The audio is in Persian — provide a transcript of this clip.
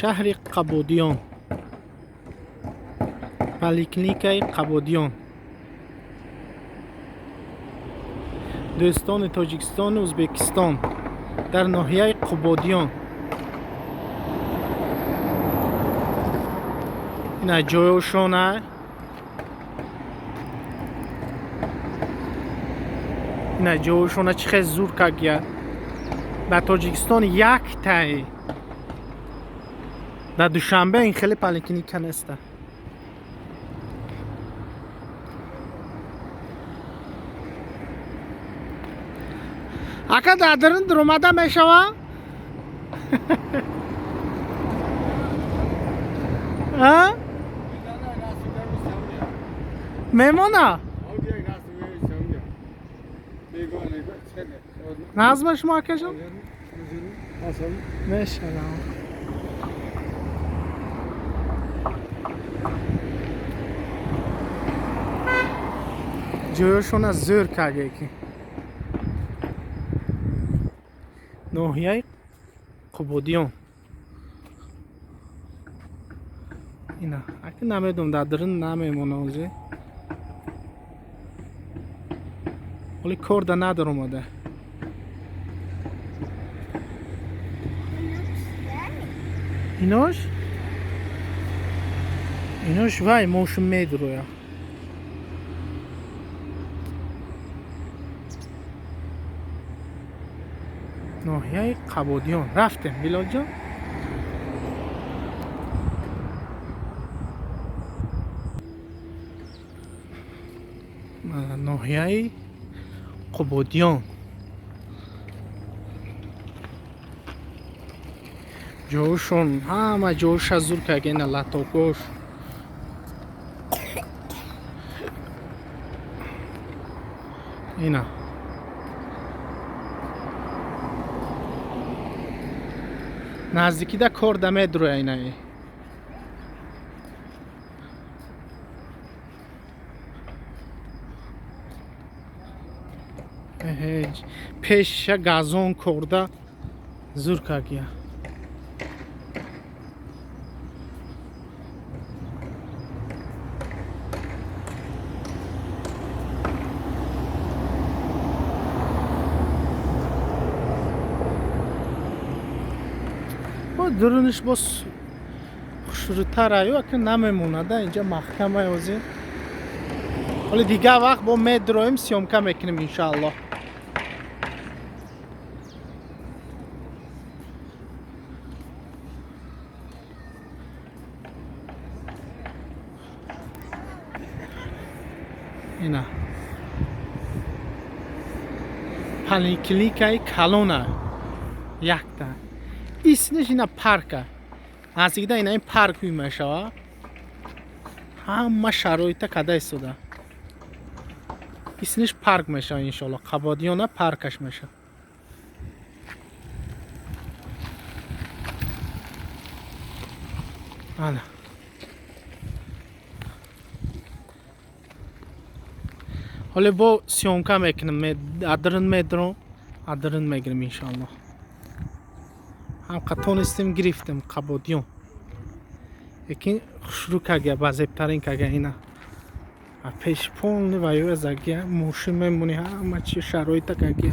شهر کبودیون، پلیکلینیک کبودیون. دوستان تاجیکستان و ازبکستان در ناحیه کبودیون. اینا جایشونه. اینا جایشونه چقدر زور کگیه. در تاجیکستان یک تای. در دوشنبه این خیلی پلیکلینیک نیسته. اکا دادرن درآمده میشوه؟ ها؟ میمونه؟ نظمش ما کجا؟ میشه. جایشون از زور کگه که ناحیه کبودیون. اینا اگه نمیدونم دادرن نمیمونه اوزه، ولی کرده ندار اومده. ایناش وای موشون میدروه. ناحیه کبودیون رفتیم بلال جان. ناحیه کبودیون جوشون همه جوش از زور که اینا لطاکوش. اینا نزدیکی ده کرده دروه اینا ای. پیش گازون کرده زور که گیا. درونش باز خوش‌تر آیو که نمیمونه اینجا محکمه اوزی. ولی دیگه وقت با میدرویم سیومکه میکنیم انشاءالله. اینا پلیکلینیک کلونه یک تا اسمش اینا پارکه. از ایده اینا این پارک میشه. همه شرایط کده ایستاده. اسمش پارک میشه انشالله. کبودیون پارکش میشه. حالا حالا با سیومکه میکنم. ادرن میدرم ادرن میگیرم انشالله. هم قطعان استیم گرفتم کبودیون. یکی شروع کردیم بازیبترین که اینا. پیش پول نیویو از اگه موشی میمونی همه چی شرایط که